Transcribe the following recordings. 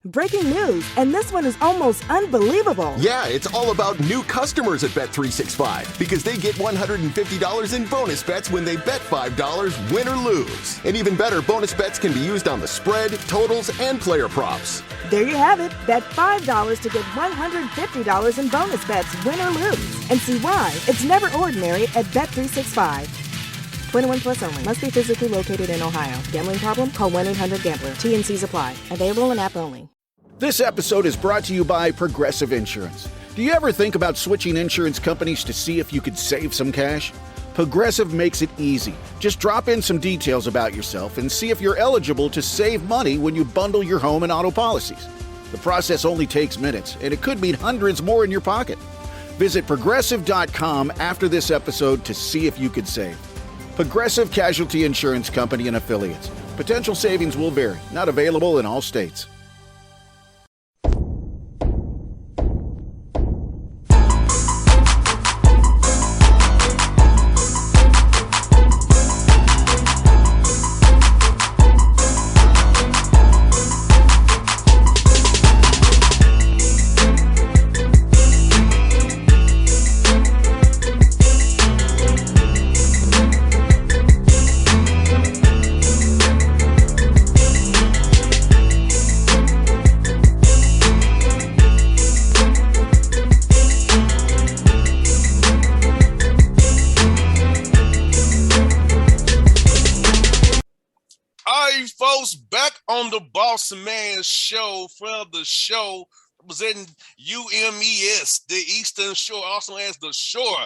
Breaking news, and this one is almost unbelievable. Yeah, it's all about new customers at Bet365 because they get $150 in bonus bets when they bet $5, win or lose. And even better, bonus bets can be used on the spread, totals, and player props. There you have it. Bet $5 to get $150 in bonus bets, win or lose. And see why it's never ordinary at Bet365. 21 plus only. Must be physically located in Ohio. Gambling problem? Call 1-800-GAMBLER. T&Cs apply. Available in app only. This episode is brought to you by Progressive Insurance. Do you ever think about switching insurance companies to see if you could save some cash? Progressive makes it easy. Just drop in some details about yourself and see if you're eligible to save money when you bundle your home and auto policies. The process only takes minutes, and it could mean hundreds more in your pocket. Visit Progressive.com after this episode to see if you could save. Progressive Casualty Insurance Company and Affiliates. Potential savings will vary. Not available in all states. On the Bossman show for the show representing UMES, the Eastern Shore, also has the shore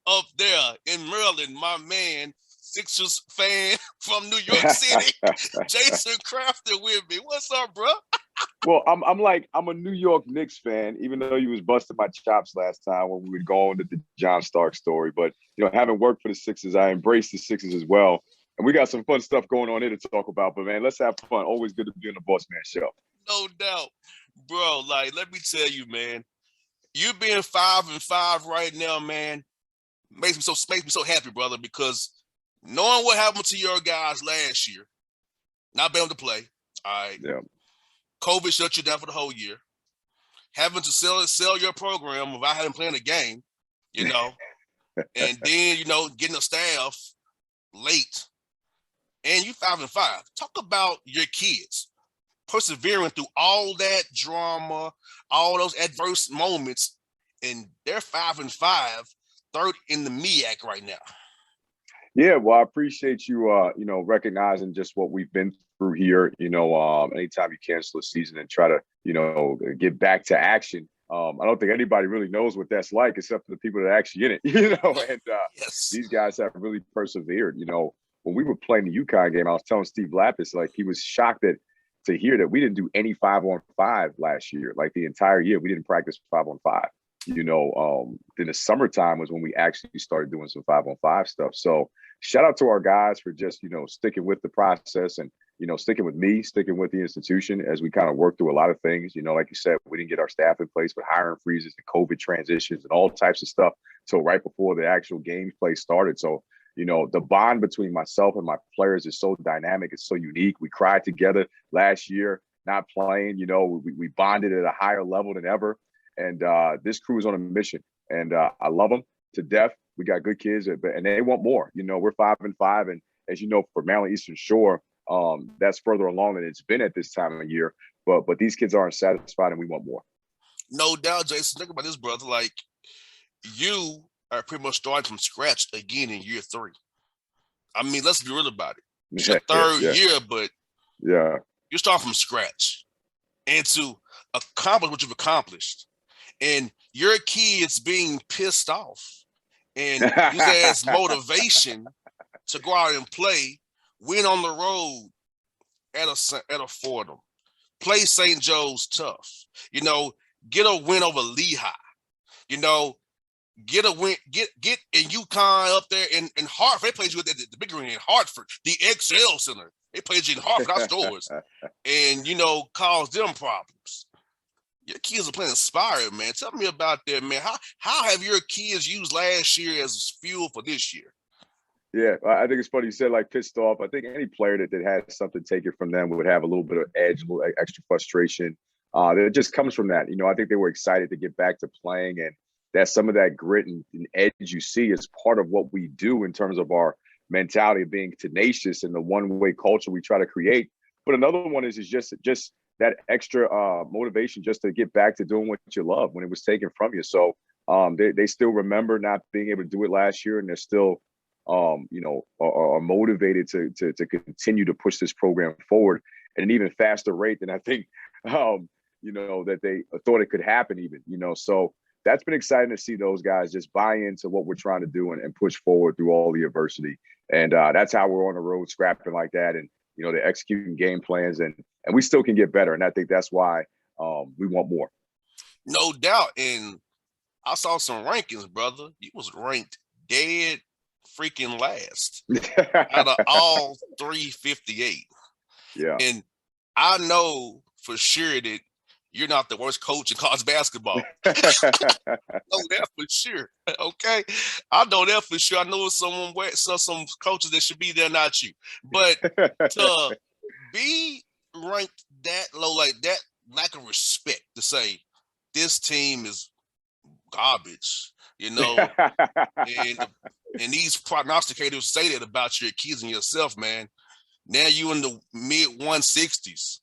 up there in Maryland. My man, Sixers fan from New York City, Jason Crafton with me. What's up, bro? Well, I'm a New York Knicks fan, even though you was busting my chops last time when we were going to the John Stark story. But having worked for the Sixers, I embrace the Sixers as well. And we got some fun stuff going on here to talk about. But, man, let's have fun. Always good to be on the Bossman show. No doubt. Bro, let me tell you, man, you being 5-5 right now, man, makes me so happy, brother, because knowing what happened to your guys last year, not being able to play, all right, yeah. COVID shut you down for the whole year, having to sell your program without having playing a game, and then, getting a staff late. And you 5-5. Talk about your kids persevering through all that drama, all those adverse moments, and they're 5-5, third in the MEAC right now. Yeah, well, I appreciate you, recognizing just what we've been through here. Anytime you cancel a season and try to, get back to action, I don't think anybody really knows what that's like except for the people that are actually in it. And yes. These guys have really persevered. When we were playing the UConn game, I was telling Steve Lapis, he was shocked to hear that we didn't do any 5-on-5 last year. The entire year, we didn't practice 5-on-5. Then the summertime was when we actually started doing some 5-on-5 stuff. So shout out to our guys for just, sticking with the process and, sticking with me, sticking with the institution as we kind of work through a lot of things. Like you said, we didn't get our staff in place with hiring freezes and COVID transitions and all types of stuff till right before the actual games play started. So, the bond between myself and my players is so dynamic. It's so unique. We cried together last year, not playing. We bonded at a higher level than ever. And this crew is on a mission. And I love them to death. We got good kids, and they want more. We're 5-5. And as you know, for Maryland Eastern Shore, that's further along than it's been at this time of year. But these kids aren't satisfied, and we want more. No doubt, Jason. Think about this, brother. You are pretty much starting from scratch again in year 3. I mean, let's be real about it. It's your third year, but you're starting from scratch. And to accomplish what you've accomplished, and your kids being pissed off, and use that as motivation to go out and play, win on the road at a Fordham, play St. Joe's tough, get a win over Lehigh, get a win, get in UConn up there in Hartford. They played you at the big arena in Hartford, the XL Center. They played you in Hartford outdoors, and caused them problems. Your kids are playing inspired, man. Tell me about that, man. How have your kids used last year as fuel for this year? Yeah, I think it's funny you said pissed off. I think any player that has something taken from them would have a little bit of edge, a little extra frustration. It just comes from that. I think they were excited to get back to playing, and that some of that grit and edge you see is part of what we do in terms of our mentality of being tenacious and the one-way culture we try to create. But another one is just that extra motivation just to get back to doing what you love when it was taken from you. So they still remember not being able to do it last year, and they're still are motivated to continue to push this program forward at an even faster rate than I think that they thought it could happen even. So that's been exciting to see those guys just buy into what we're trying to do and push forward through all the adversity. And that's how we're on the road scrapping like that, and they're executing game plans, and we still can get better. And I think that's why we want more. No doubt. And I saw some rankings, brother. He was ranked dead freaking last out of all 358. Yeah. And I know for sure that you're not the worst coach in college basketball. I know that for sure. Okay. I know that for sure. I know some coaches that should be there, not you. But to be ranked that low, like that, lack of respect to say this team is garbage, and these prognosticators say that about your kids and yourself, man. Now you in the mid 160s,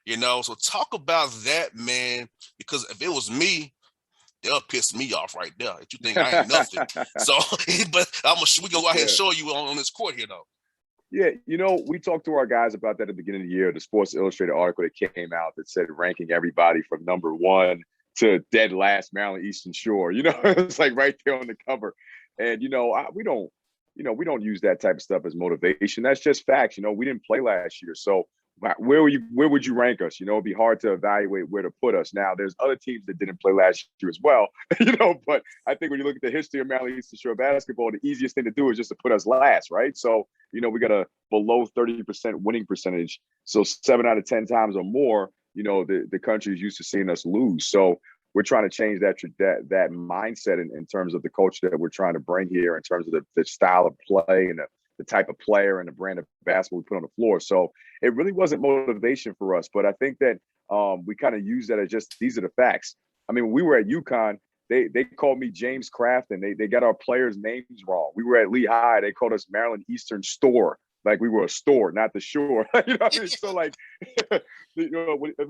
so talk about that, man, because if it was me, they'll piss me off right there. If you think I ain't nothing. So, but we go out here and show you on this court here, though. Yeah, we talked to our guys about that at the beginning of the year, the Sports Illustrated article that came out that said ranking everybody from number 1 to dead last, Maryland Eastern Shore. It's like right there on the cover. And, we don't use that type of stuff as motivation. That's just facts. We didn't play last year. So where would you rank us? It'd be hard to evaluate where to put us. Now, there's other teams that didn't play last year as well, but I think when you look at the history of Maryland Eastern Shore basketball, the easiest thing to do is just to put us last, right? So, we got a below 30% winning percentage. So 7 out of 10 times or more, the country is used to seeing us lose. So we're trying to change that mindset in terms of the culture that we're trying to bring here, in terms of the style of play and the type of player and the brand of basketball we put on the floor. So it really wasn't motivation for us. But I think that we kind of use that as just, these are the facts. I mean, when we were at UConn, they called me James Crafton. They got our players' names wrong. We were at Lehigh. They called us Maryland Eastern Store. Like we were a store, not the shore. What I mean? So like, what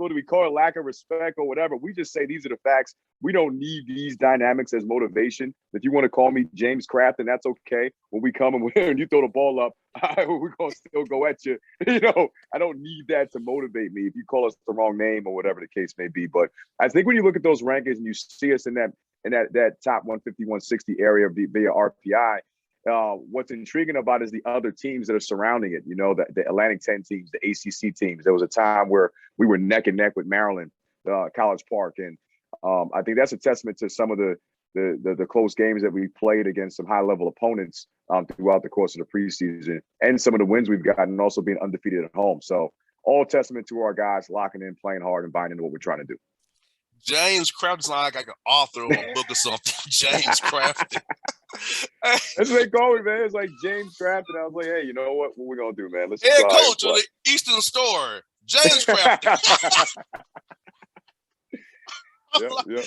do we call it? Lack of respect or whatever. We just say these are the facts. We don't need these dynamics as motivation. If you want to call me James Crafton, that's okay. When we come and you throw the ball up, we're going to still go at you. I don't need that to motivate me if you call us the wrong name or whatever the case may be. But I think when you look at those rankings and you see us in that top 150, 160 area via RPI, what's intriguing about is the other teams that are surrounding it. The Atlantic 10 teams, the ACC teams. There was a time where we were neck and neck with Maryland, College Park, and I think that's a testament to some of the close games that we played against some high-level opponents throughout the course of the preseason, and some of the wins we've gotten, and also being undefeated at home. So all testament to our guys locking in, playing hard, and buying into what we're trying to do. James Crafton's like an author of a book or something. James Crafton. That's what they call me, man. It's like James Crafton. I was like, hey, you know what? What we gonna do, man? Let's head coach of the Eastern Store, James Crafton. Yep.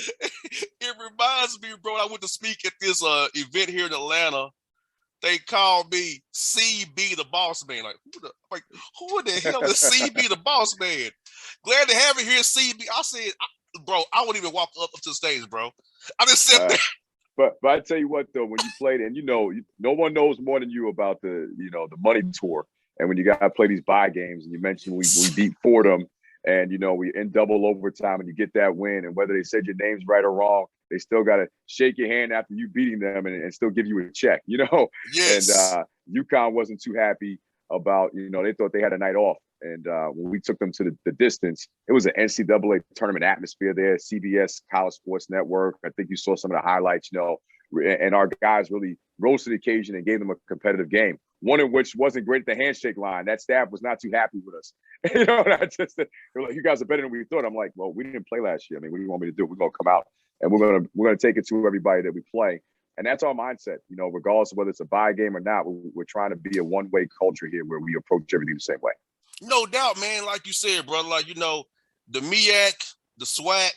It reminds me, bro. I went to speak at this event here in Atlanta. They called me CB the Boss Man. Who the hell is CB the Boss Man? Glad to have you here, CB. I said, bro, I wouldn't even walk up to the stage, bro. I just sat there. But I tell you what, though, when you played, and no one knows more than you about the money tour, and when you got to play these bye games, and you mentioned we beat Fordham, and we in double overtime, and you get that win, and whether they said your name's right or wrong, they still got to shake your hand after you beating them and still give you a check, Yes. And UConn wasn't too happy about, they thought they had a night off. And when we took them to the distance, it was an NCAA tournament atmosphere there, CBS College Sports Network. I think you saw some of the highlights, and our guys really rose to the occasion and gave them a competitive game. One of which wasn't great at the handshake line. That staff was not too happy with us. They were like, you guys are better than we thought. I'm like, well, we didn't play last year. I mean, what do you want me to do? We're going to come out and we're going to take it to everybody that we play. And that's our mindset, regardless of whether it's a bye game or not. We're trying to be a one-way culture here where we approach everything the same way. No doubt, man. Like you said, brother, the MEAC, the SWAC,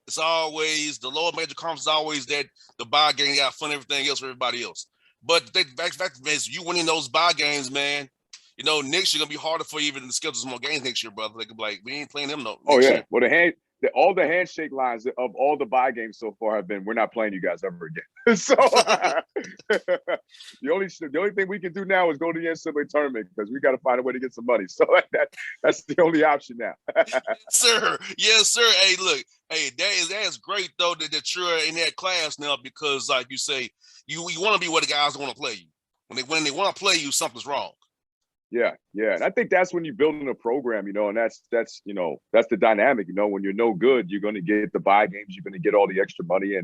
it's always the lower major conference is always that the bye game got fun, everything else for everybody else. But the fact is, you winning those bye games, man. You know, next year gonna be harder for you even to schedule some more games next year, brother. They could be like, we ain't playing them no. Oh yeah. Year. Well, all the handshake lines of all the bye games so far have been, we're not playing you guys ever again. So the only thing we can do now is go to the NCAA tournament because we got to find a way to get some money. So that's the only option now. Sir, yes, sir. Hey, look, hey, that is great though that you're in that class now because, like you say, you want to be where the guys want to play you. When they want to play you, something's wrong. Yeah. And I think that's when you're building a program, and that's the dynamic. When you're no good, you're going to get the bye games, you're going to get all the extra money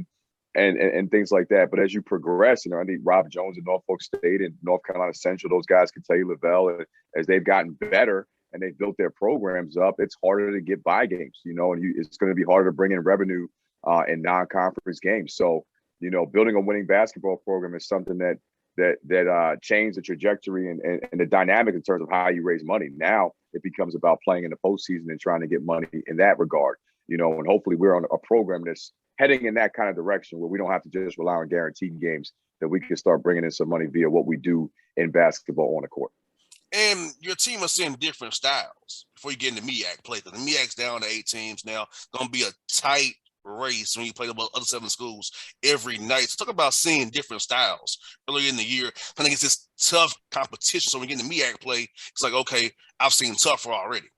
and things like that. But as you progress, I think Rob Jones at Norfolk State and North Carolina Central, those guys can tell you, Lavelle, as they've gotten better and they've built their programs up, it's harder to get bye games, and it's going to be harder to bring in revenue in non-conference games. So, building a winning basketball program is something that changed the trajectory and the dynamic in terms of how you raise money. Now it becomes about playing in the postseason and trying to get money in that regard, and hopefully we're on a program that's heading in that kind of direction where we don't have to just rely on guaranteed games, that we can start bringing in some money via what we do in basketball on the court. And your team is seeing different styles before you get into MEAC play. Because the MEAC's down to 8 teams now. Going to be a tight race when you play the other 7 schools every night. So talk about seeing different styles earlier in the year. I think it's this tough competition. So when you get into MEAC play, it's like, okay, I've seen tougher already.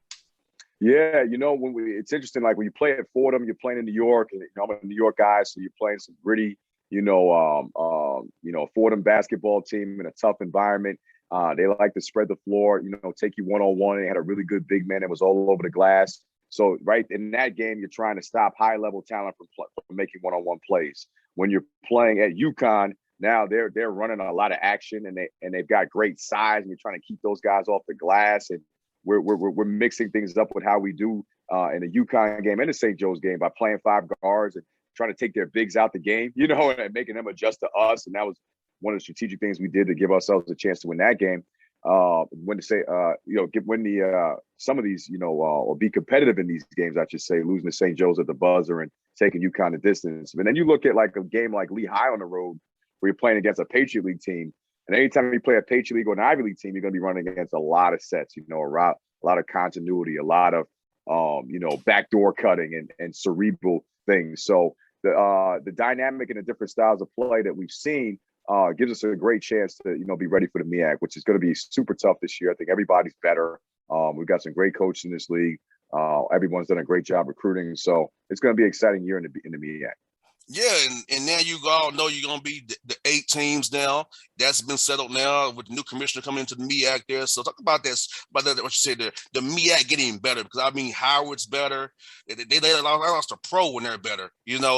Yeah, it's interesting. Like when you play at Fordham, you're playing in New York, and I'm a New York guy, so you're playing some gritty, Fordham basketball team in a tough environment. They like to spread the floor, take you one-on-one. They had a really good big man that was all over the glass. So right in that game, you're trying to stop high-level talent from making one-on-one plays. When you're playing at UConn, now they're running a lot of action, and they've got great size, and you're trying to keep those guys off the glass. And we're mixing things up with how we do in the UConn game and the St. Joe's game by playing 5 guards and trying to take their bigs out the game, and making them adjust to us. And that was one of the strategic things we did to give ourselves a chance to win that game. Some of these, or be competitive in these games, I should say, losing to St. Joe's at the buzzer and taking UConn the distance. And then you look at like a game like Lehigh on the road where you're playing against a Patriot League team. And anytime you play a Patriot League or an Ivy League team, you're going to be running against a lot of sets, a lot of continuity, a lot of, backdoor cutting and cerebral things. So the dynamic and the different styles of play that we've seen gives us a great chance to, be ready for the MEAC, which is going to be super tough this year. I think everybody's better. We've got some great coaches in this league. Everyone's done a great job recruiting. So it's going to be an exciting year in the MEAC. Yeah, and now you all know you're going to be the 8 teams now. That's been settled now with the new commissioner coming into the MEAC there. So talk about this, what you said, the MEAC getting better, because I mean, Howard's better. They lost a pro when they're better,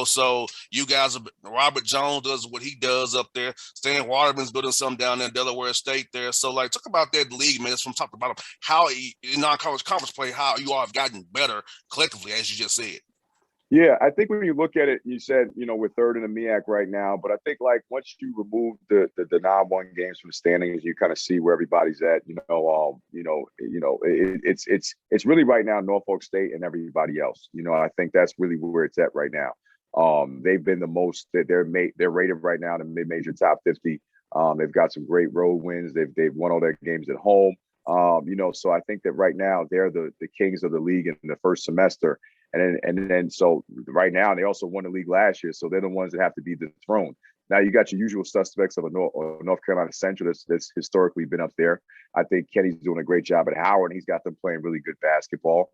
so you guys, Robert Jones does what he does up there. Stan Waterman's building something down there in Delaware State there. So like, talk about that league, man. It's from top to bottom, how in non-college conference play, how you all have gotten better collectively, as you just said. Yeah, I think when you look at it, you said, we're third in the MEAC right now, but I think like once you remove the non-1 games from the standings, you kind of see where everybody's at. It's really right now Norfolk State and everybody else. I think that's really where it's at right now. They've been the most that they're rated right now in the mid-major top 50. They've got some great road wins. They've won all their games at home. So I think that right now they're the kings of the league in the first semester. And then so right now they also won the league last year, so they're the ones that have to be dethroned. Now you got your usual suspects of a North Carolina Central that's historically been up there. I think Kenny's doing a great job at Howard, and he's got them playing really good basketball.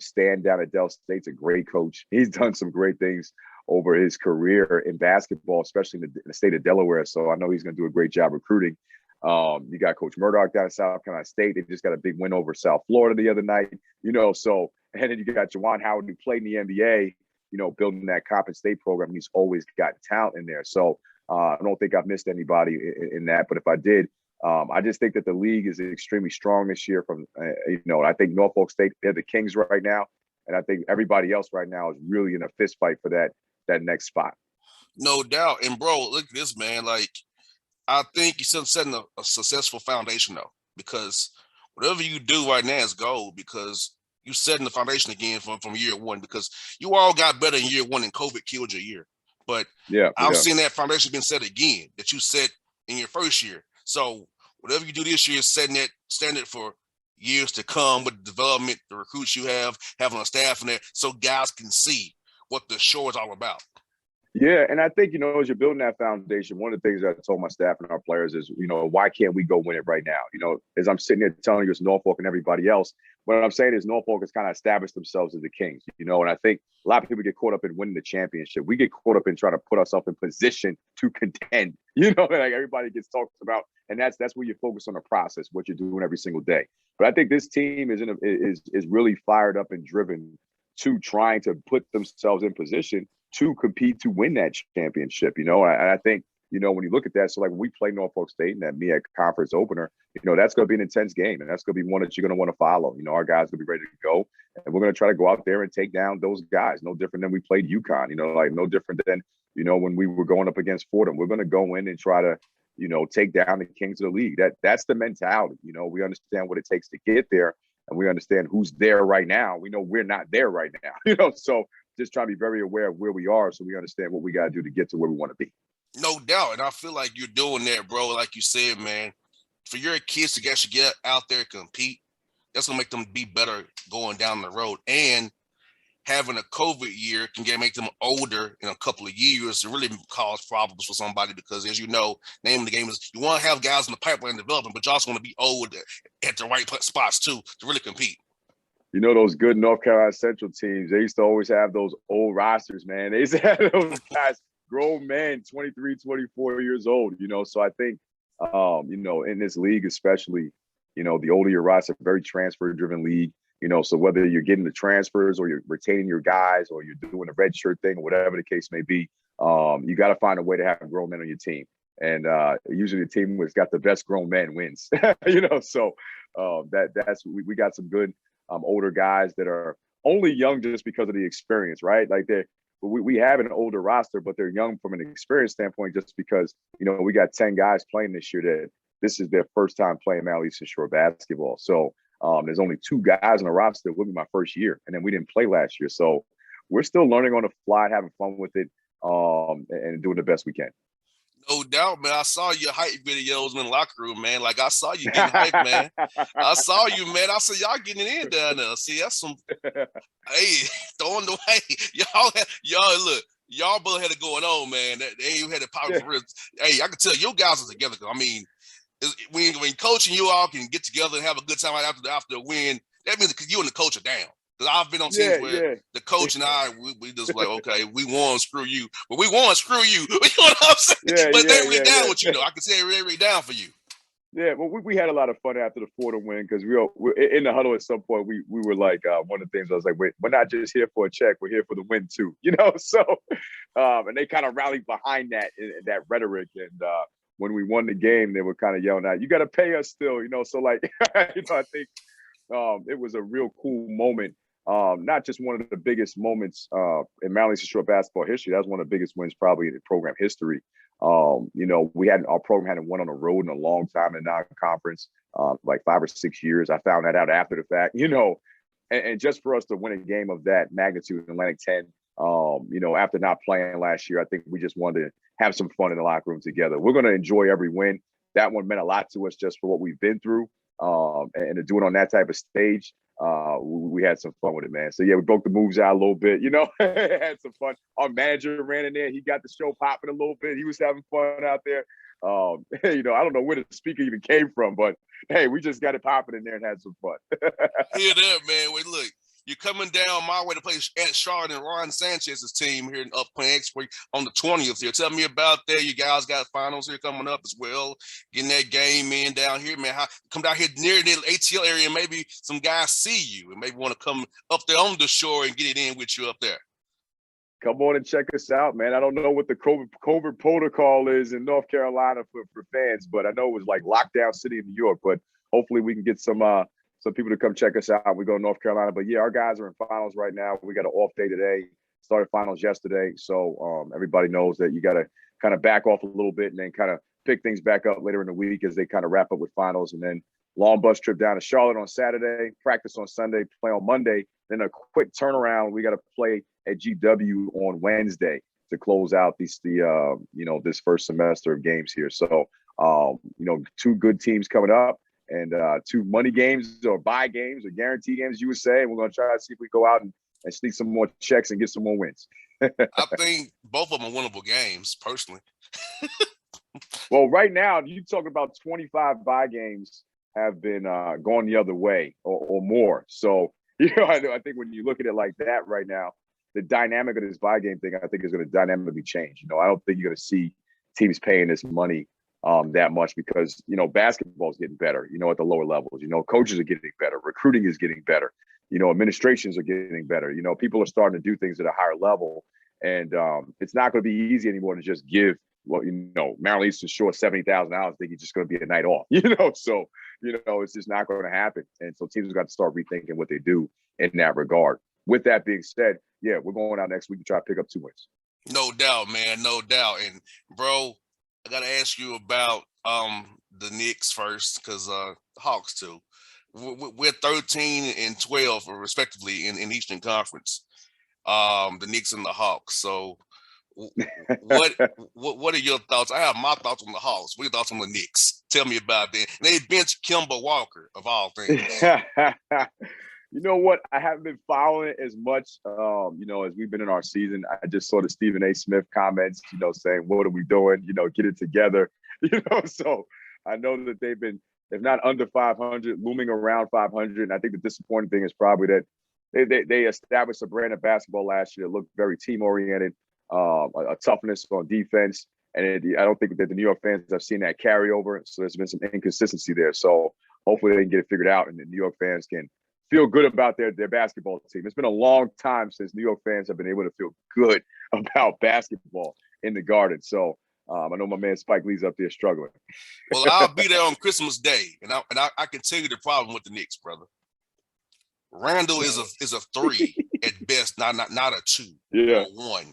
Stan down at Del State's a great coach. He's done some great things over his career in basketball, especially in the state of Delaware. So I know he's going to do a great job recruiting. You got Coach Murdoch down at South Carolina State. They just got a big win over South Florida the other night, so, and then you got Juwan Howard, who played in the NBA, building that Coppin State program. He's always got talent in there. So I don't think I've missed anybody in that, but if I did, I just think that the league is extremely strong this year I think Norfolk State, they're the kings right now. And I think everybody else right now is really in a fist fight for that next spot. No doubt. And bro, look at this, man. Like, I think you're setting a successful foundation, though, because whatever you do right now is gold, because You setting the foundation again from year one, because you all got better in year one and COVID killed your year. But I'm seeing that foundation being set again that you set in your first year. So whatever you do this year is setting that standard for years to come with the development, the recruits you have, having a staff in there, so guys can see what the show is all about. Yeah, and I think, as you're building that foundation, one of the things that I told my staff and our players is, why can't we go win it right now? As I'm sitting there telling you it's Norfolk and everybody else, what I'm saying is Norfolk has kind of established themselves as the kings, and I think a lot of people get caught up in winning the championship. We get caught up in trying to put ourselves in position to contend, like everybody gets talked about. And that's where you focus on the process, what you're doing every single day. But I think this team is really fired up and driven to trying to put themselves in position to compete to win that championship, and I think, when you look at that, so like when we play Norfolk State and that MEAC conference opener, that's going to be an intense game, and that's going to be one that you're going to want to follow. Our guys will be ready to go, and we're going to try to go out there and take down those guys. No different than we played UConn, like no different than, when we were going up against Fordham. We're going to go in and try to, take down the kings of the league. That's the mentality. We understand what it takes to get there, and we understand who's there right now. We know we're not there right now, so just trying to be very aware of where we are so we understand what we got to do to get to where we want to be. No doubt. And I feel like you're doing that, bro. Like you said, man, for your kids to actually get out there and compete, that's going to make them be better going down the road. And having a COVID year can make them older in a couple of years to really cause problems for somebody, because, as you know, name of the game is you want to have guys in the pipeline developing, but you also want to be old at the right spots, too, to really compete. Those good North Carolina Central teams, they used to always have those old rosters, man. They used to have those guys, grown men, 23, 24 years old, So I think, in this league especially, the older your roster, very transfer-driven league, so whether you're getting the transfers or you're retaining your guys or you're doing a red shirt thing or whatever the case may be, you got to find a way to have grown men on your team. And usually the team that's got the best grown men wins, So we got some good older guys that are only young just because of the experience, right? Like we have an older roster, but they're young from an experience standpoint just because, we got 10 guys playing this year that this is their first time playing Mount Eastern Shore basketball. So there's only 2 guys on the roster that would be my first year, and then we didn't play last year. So we're still learning on the fly, having fun with it, and doing the best we can. No doubt, man. I saw your hype videos in the locker room, man. Like, I saw you getting hype, man. I saw you, man. I said, y'all getting it in down there. See, that's some, hey, throwing the way. Y'all, look, y'all both had it going on, man. They had it popping for real. Hey, I can tell you guys are together. I mean, when coaching, you all can get together and have a good time after the win, that means you and the coach are down. Because I've been on teams where the coach and I, we just like, okay, we won, screw you. But we won, screw you. You know what I'm saying? But they're really down with you, though. I can say they're really down for you. Yeah, well, we had a lot of fun after the Fordham win because we're in the huddle at some point. We were like, one of the things I was like, we're not just here for a check, we're here for the win too, So, and they kind of rallied behind that rhetoric. And when we won the game, they were kind of yelling out, "You got to pay us still," So like, I think it was a real cool moment. Not just one of the biggest moments in Mount Eastern Shore basketball history. That was one of the biggest wins probably in program history. Our program hadn't won on the road in a long time in non-conference, like 5 or 6 years. I found that out after the fact, and just for us to win a game of that magnitude in Atlantic 10, after not playing last year, I think we just wanted to have some fun in the locker room together. We're going to enjoy every win. That one meant a lot to us just for what we've been through, and to do it on that type of stage. We had some fun with it, man. So yeah, we broke the moves out a little bit, had some fun. Our manager ran in there. He got the show popping a little bit. He was having fun out there. I don't know where the speaker even came from, but hey, we just got it popping in there and had some fun. Hear that, man. Wait, look, you're coming down my way to play at Charlotte and Ron Sanchez's team here in Upland Expo on the 20th here. Tell me about that. You guys got finals here coming up as well. Getting that game in down here, man. Come down here near the ATL area and maybe some guys see you and maybe want to come up there on the shore and get it in with you up there. Come on and check us out, man. I don't know what the COVID protocol is in North Carolina for fans, but I know it was like lockdown city in New York. But hopefully we can get some people to come check us out. We go to North Carolina. But yeah, our guys are in finals right now. We got an off day today. Started finals yesterday. So everybody knows that you got to kind of back off a little bit and then kind of pick things back up later in the week as they kind of wrap up with finals. And then, long bus trip down to Charlotte on Saturday, practice on Sunday, play on Monday, then a quick turnaround. We got to play at GW on Wednesday to close out this first semester of games here. So, 2 good teams coming up and 2 money games or buy games or guarantee games, you would say. And we're going to try to see if we go out and sneak some more checks and get some more wins. I think both of them are winnable games, personally. Well, right now, you talk about 25 buy games have been going the other way or more. So, I think when you look at it like that right now, the dynamic of this buy game thing, I think, is going to dynamically change. I don't think you're going to see teams paying this money that much because, basketball is getting better, at the lower levels. Coaches are getting better. Recruiting is getting better. Administrations are getting better. People are starting to do things at a higher level. And it's not going to be easy anymore to just give, Maryland Eastern Shore $70,000. Think it's just going to be a night off, So, it's just not going to happen. And so teams have got to start rethinking what they do in that regard. With that being said, yeah, we're going out next week to try to pick up 2 wins. No doubt, man. No doubt. And, bro, I got to ask you about the Knicks first because Hawks, too. We're 13 and 12, respectively, in Eastern Conference. The Knicks and the Hawks. So, what are your thoughts? I have my thoughts on the Hawks. What are your thoughts on the Knicks? Tell me about that. And they benched Kemba Walker, of all things. You know what? I haven't been following it as much, as we've been in our season. I just saw the Stephen A. Smith comments, saying, what are we doing? Get it together. So I know that they've been, if not under 500, looming around 500. And I think the disappointing thing is probably that they established a brand of basketball last year that looked very team-oriented, a toughness on defense. And I don't think that the New York fans have seen that carry over. So there's been some inconsistency there. So hopefully they can get it figured out and the New York fans can feel good about their basketball team. It's been a long time since New York fans have been able to feel good about basketball in the Garden. So I know my man Spike Lee's up there struggling. Well, I'll be there on Christmas Day, and I can tell you the problem with the Knicks, brother. Randall is a 3 at best, not a 2 or 1.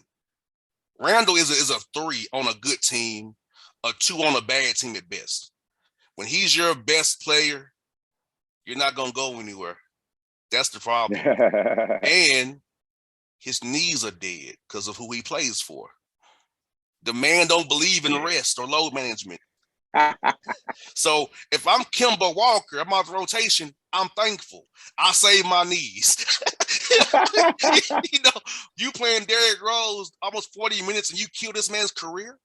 Randall is a 3 on a good team, a 2 on a bad team at best. When he's your best player, you're not gonna go anywhere. That's the problem. And his knees are dead because of who he plays for. The man don't believe in rest or load management. So if I'm Kemba Walker, I'm out of rotation, I'm thankful. I save my knees. You playing Derrick Rose almost 40 minutes and you kill this man's career?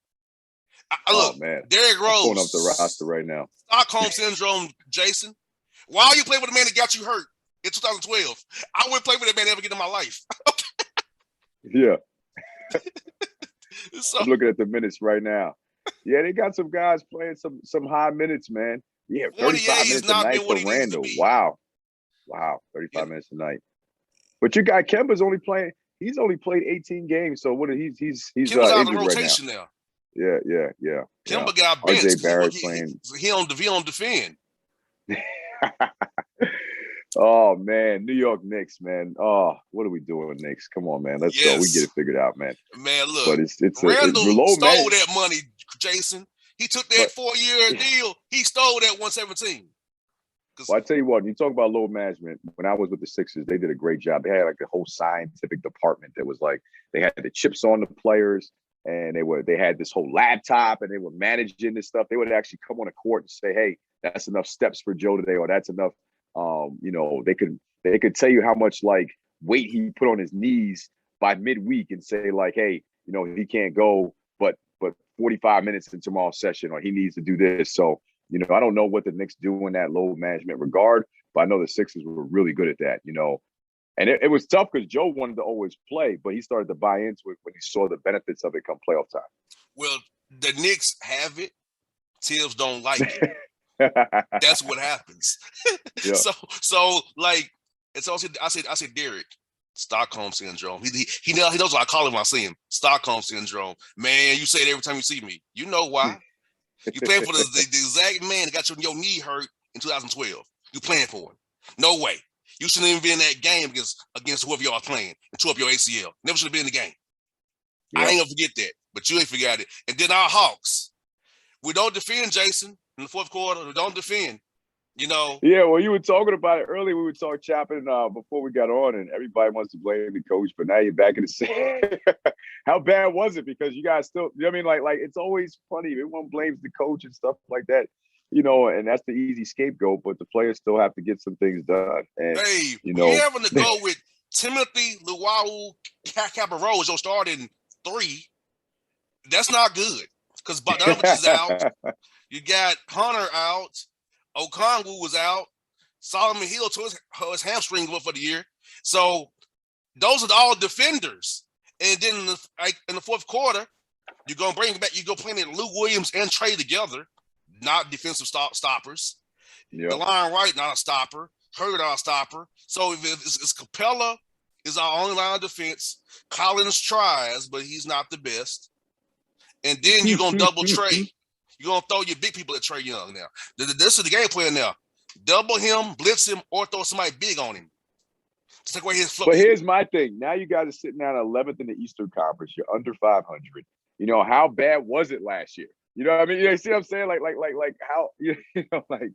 Look, man. Derrick Rose. I'm pulling up the roster right now. Stockholm Syndrome, Jason. Why are you playing with a man that got you hurt in 2012? I wouldn't play with that man ever again in my life. Yeah. I'm looking at the minutes right now. Yeah, they got some guys playing some high minutes, man. Yeah, 35 minutes a night for Randall. Wow. 35 minutes a night. But you got Kemba's only playing. He's only played 18 games. So he's Kemba's out of injured rotation right now. Yeah. Kemba got benched. RJ Barrett playing. He don't defend. Oh man, New York Knicks, man. Oh, what are we doing, Knicks? Come on, man. Let's go. We get it figured out, man. Man, look. But it's Randall low stole that money, Jason. He took that 4-year deal. He stole that 117. Well, I tell you what, you talk about load management. When I was with the Sixers, they did a great job. They had like a whole scientific department that was like they had the chips on the players, and they had this whole laptop, and they were managing this stuff. They would actually come on the court and say, "Hey, that's enough steps for Joe today," or "That's enough." They could tell you how much like weight he put on his knees by midweek and say like, "Hey, he can't go, but 45 minutes in tomorrow's session, or he needs to do this." So. I don't know what the Knicks do in that load management regard, but I know the Sixers were really good at that, And it was tough because Joe wanted to always play, but he started to buy into it when he saw the benefits of it come playoff time. Well, the Knicks have it. Tibbs don't like it. That's what happens. Yeah. So like, it's also I said Derrick. Stockholm Syndrome. He knows what I call him when I see him. Stockholm Syndrome. Man, you say it every time you see me. You know why. You playing for the exact man that got your knee hurt in 2012. You playing for him. No way. You shouldn't even be in that game against whoever y'all playing and tore up your ACL. Never should have been in the game. Yeah. I ain't gonna forget that, but you ain't forgot it. And then our Hawks. We don't defend, Jason, in the fourth quarter. We don't defend. You know? Yeah, well, you were talking about it earlier. We were chopping before we got on, and everybody wants to blame the coach, but now you're back in the same. How bad was it? Because you guys still, you know what I mean? Like it's always funny. Everyone blames the coach and stuff like that, you know, and that's the easy scapegoat, but the players still have to get some things done. And, hey, you we're know, having to go with Timothy Luau Cabarrot will start in 3. That's not good because Bogdanovich is out. You got Hunter out. Okongwu was out. Solomon Hill tore his hamstring for the year. So those are all defenders. And then in the fourth quarter, you're going to bring back, you go playing Lou Williams and Trey together, not defensive stoppers. Yep. DeLon Wright, not a stopper. Hurd, not a stopper. So if it's Capella is our only line of defense. Collins tries, but he's not the best. And then you're going to double Trey. You're going to throw your big people at Trae Young now. This is the game plan now. Double him, blitz him, or throw somebody big on him. Just take away his flow. But here's my thing. Now you guys are sitting down at 11th in the Eastern Conference. You're under 500. You know, how bad was it last year? You know what I mean? You see what I'm saying? Like how, you know, like,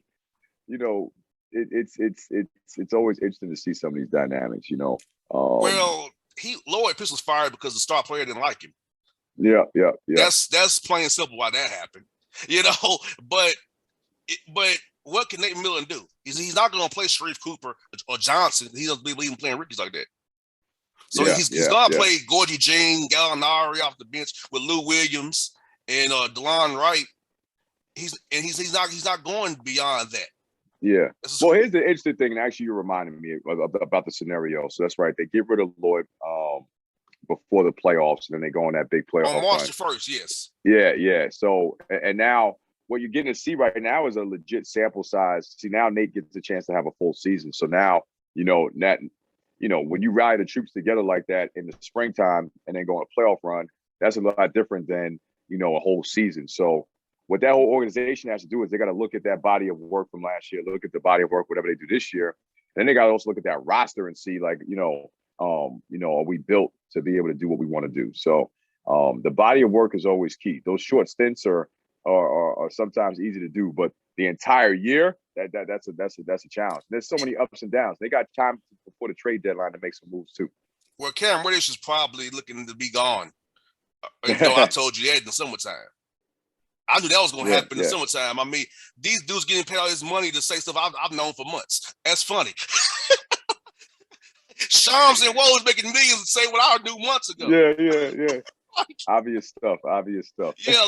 you know, it's always interesting to see some of these dynamics, you know. Well, Lloyd Pierce was fired because the star player didn't like him. Yeah. That's plain and simple why that happened. You know, but what can Nate Millen do? He's not going to play Sharif Cooper or Johnson. He doesn't believe in playing rookies like that. So he's going to play Gorgie Jane, Gallinari off the bench with Lou Williams and DeLon Wright. He's not going beyond that. Yeah. Well, here's the interesting thing, and actually you're reminding me about the scenario. So that's right. They get rid of Lloyd before the playoffs, and then they go on that big playoff on March 1st, yes. Yeah. So, and now what you're getting to see right now is a legit sample size. See, now Nate gets a chance to have a full season. So now, when you rally the troops together like that in the springtime and then go on a playoff run, that's a lot different than, a whole season. So what that whole organization has to do is they got to look at that body of work from last year, look at the body of work, whatever they do this year. Then they got to also look at that roster and see, like, are we built to be able to do what we want to do? So the body of work is always key. Those short stints are sometimes easy to do, but the entire year, that's a challenge. There's so many ups and downs. They got time before the trade deadline to make some moves too. Well, Cam Reddish is probably looking to be gone. Even though I told you that in the summertime. I knew that was going to happen in the summertime. I mean, these dudes getting paid all this money to say stuff I've known for months. That's funny. Shams and Woj making millions to say what I knew months ago. Yeah. Obvious stuff. Yeah,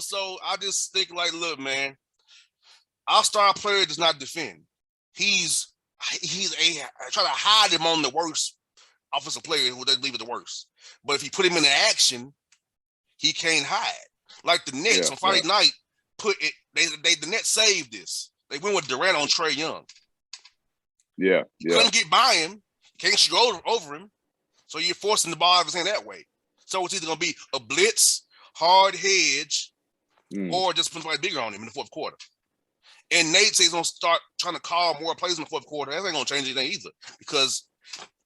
so I just think, like, look, man, our star player does not defend. He's try to hide him on the worst offensive player who doesn't leave it the worst. But if you put him in action, he can't hide. Like the Nets on Friday night, the Nets saved this. They went with Durant on Trae Young. Yeah. Couldn't get by him. Can't shoot over him. So you're forcing the ball out of his hand that way. So it's either going to be a blitz, hard hedge, or just put somebody bigger on him in the fourth quarter. And Nate says he's going to start trying to call more plays in the fourth quarter. That ain't going to change anything either. Because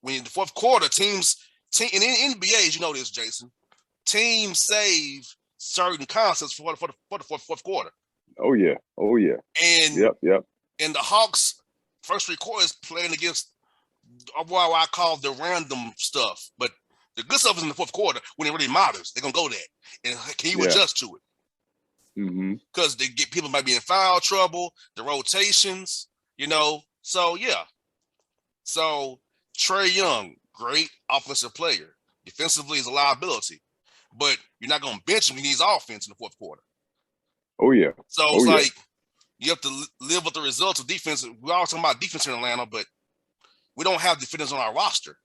when in the fourth quarter, teams and in NBA, as you know this, Jason, teams save certain concepts for the fourth quarter. Oh, yeah. And yep. And the Hawks' first 3 quarters playing against what I call the random stuff. But the good stuff is in the fourth quarter when it really matters. They're going to go there. And can you adjust to it? Because they get people might be in foul trouble, the rotations, So, yeah. So, Trae Young, great offensive player. Defensively is a liability. But you're not going to bench him. He needs offense in the fourth quarter. Oh, yeah. So, it's like you have to live with the results of defense. We're all talking about defense in Atlanta, but we don't have defenders on our roster.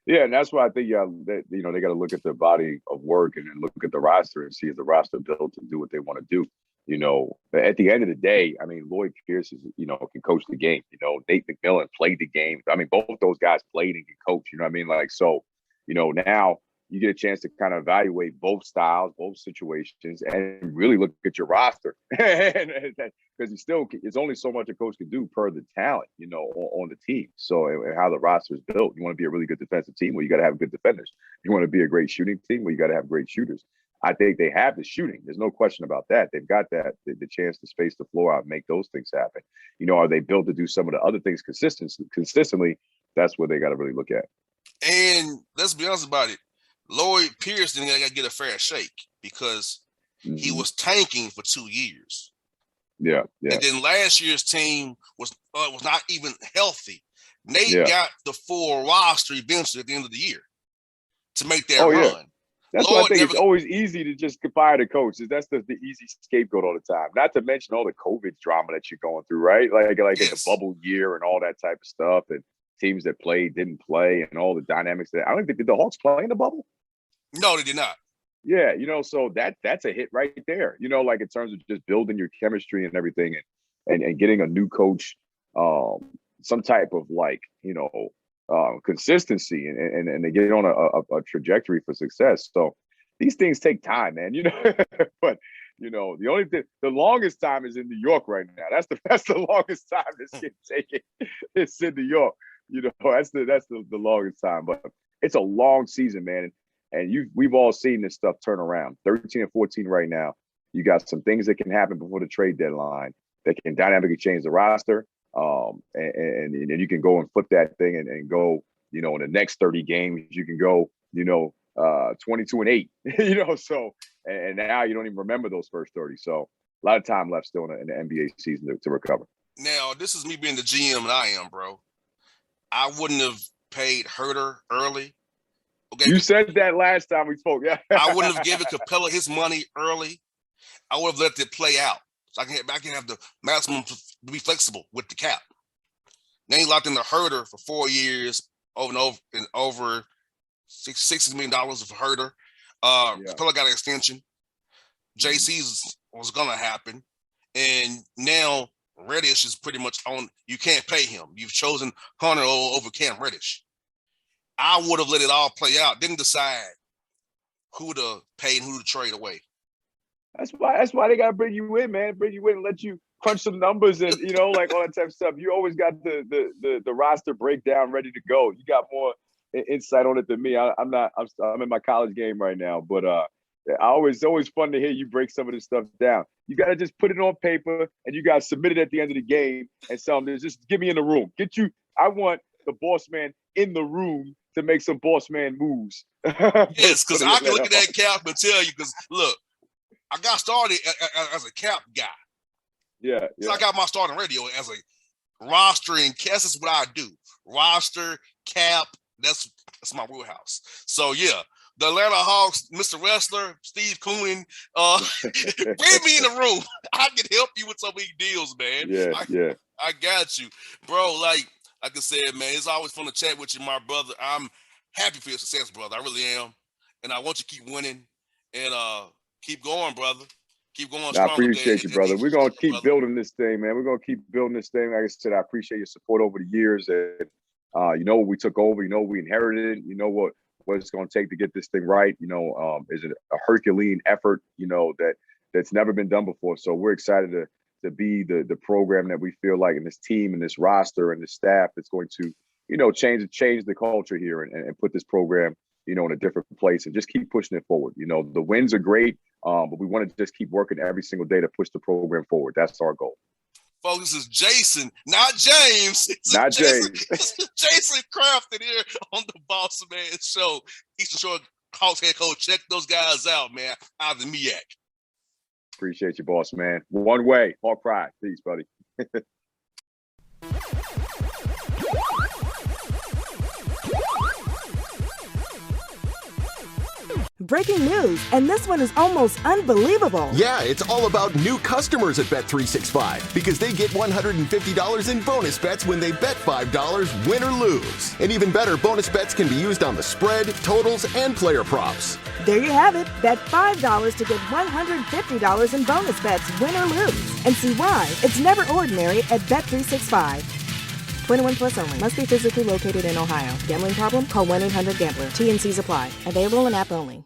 Yeah, and that's why I think they got to look at the body of work and then look at the roster and see if the roster built to do what they want to do. But at the end of the day, I mean, Lloyd Pierce is, can coach the game. Nate McMillan played the game. I mean, both those guys played and can coach. You know what I mean? Like, so, now you get a chance to kind of evaluate both styles, both situations, and really look at your roster. Because it's only so much a coach can do per the talent, on the team. So, and how the roster is built. You want to be a really good defensive team, well, you got to have good defenders. You want to be a great shooting team, well, you got to have great shooters. I think they have the shooting. There's no question about that. They've got that the chance to space the floor out and make those things happen. Are they built to do some of the other things consistently? That's what they got to really look at. And let's be honest about it. Lloyd Pierce didn't got to get a fair shake because he was tanking for 2 years. Yeah. And then last year's team was not even healthy. Nate got the full roster eventually at the end of the year to make that run. Yeah. That's why I think it's always easy to just fire the coach. That's the easy scapegoat all the time. Not to mention all the COVID drama that you're going through, right? Like in the bubble year and all that type of stuff, and teams that played, didn't play, and all the dynamics that I don't think did the Hawks play in the bubble? No, they did not. Yeah, so that's a hit right there. Like in terms of just building your chemistry and everything, and getting a new coach, some type of consistency and they get on a trajectory for success. So these things take time, man. But the only thing, the longest time is in New York right now. That's the longest time this kid taking. It's in New York. That's the longest time. But it's a long season, man. And we've all seen this stuff turn around. 13 and 14 right now. You got some things that can happen before the trade deadline that can dynamically change the roster. And you can go and flip that thing and go, in the next 30 games, you can go, 22-8, so, and now you don't even remember those first 30. So a lot of time left still in the NBA season to recover. Now, this is me being the GM and I am, bro. I wouldn't have paid Herter early. Okay. You said that last time we spoke. Yeah. I wouldn't have given Capella his money early. I would have let it play out. So I can have the maximum to be flexible with the cap. Then he locked in the Herter for 4 years over $60 million of Herter. Capella got an extension. JC's was going to happen. And now Reddish is pretty much on. You can't pay him. You've chosen Hunter over Cam Reddish. I would have let it all play out, didn't decide who to pay and who to trade away. That's why they gotta bring you in, man. Bring you in and let you crunch some numbers and all that type of stuff. You always got the roster breakdown ready to go. You got more insight on it than me. I'm in my college game right now, but it's always fun to hear you break some of this stuff down. You gotta just put it on paper and you gotta submit it at the end of the game and tell them, just get me in the room. I want the boss man in the room to make some boss man moves. Yes, because I can look at that cap and tell you, because look, I got started as a cap guy. Yeah. So I got my start on radio as a roster and cast. That's what I do. Roster, cap, that's my wheelhouse. So yeah, the Atlanta Hawks, Mr. Wrestler, Steve Koonin, bring me in the room. I can help you with some of these deals, man. Yeah. I got you. Bro, like I said, man, it's always fun to chat with you, my brother. I'm happy for your success, brother. I really am. And I want you to keep winning and keep going, brother. Keep going strong. I appreciate you, brother. We're going to keep building this thing, man. We're going to keep building this thing. Like I said, I appreciate your support over the years. And what we took over, what we inherited, what it's going to take to get this thing right. Is it a Herculean effort, that's never been done before. So we're excited to be the program that we feel like, and this team and this roster and this staff that's going to, change the culture here and put this program, in a different place and just keep pushing it forward. The wins are great, but we want to just keep working every single day to push the program forward. That's our goal. Folks, this is Jason, not James. James. Jason Crafton here on the Bossman Show. Eastern Shore Hawks head coach. Check those guys out, man. Out of the MEAC. Appreciate you, boss, man. One way, Hawk Pride. Peace, buddy. Breaking news, and this one is almost unbelievable. Yeah, it's all about new customers at Bet365 because they get $150 in bonus bets when they bet $5, win or lose. And even better, bonus bets can be used on the spread, totals, and player props. There you have it. Bet $5 to get $150 in bonus bets, win or lose. And see why it's never ordinary at Bet365. 21 plus only. Must be physically located in Ohio. Gambling problem? Call 1-800-GAMBLER. T&Cs apply. Available in app only.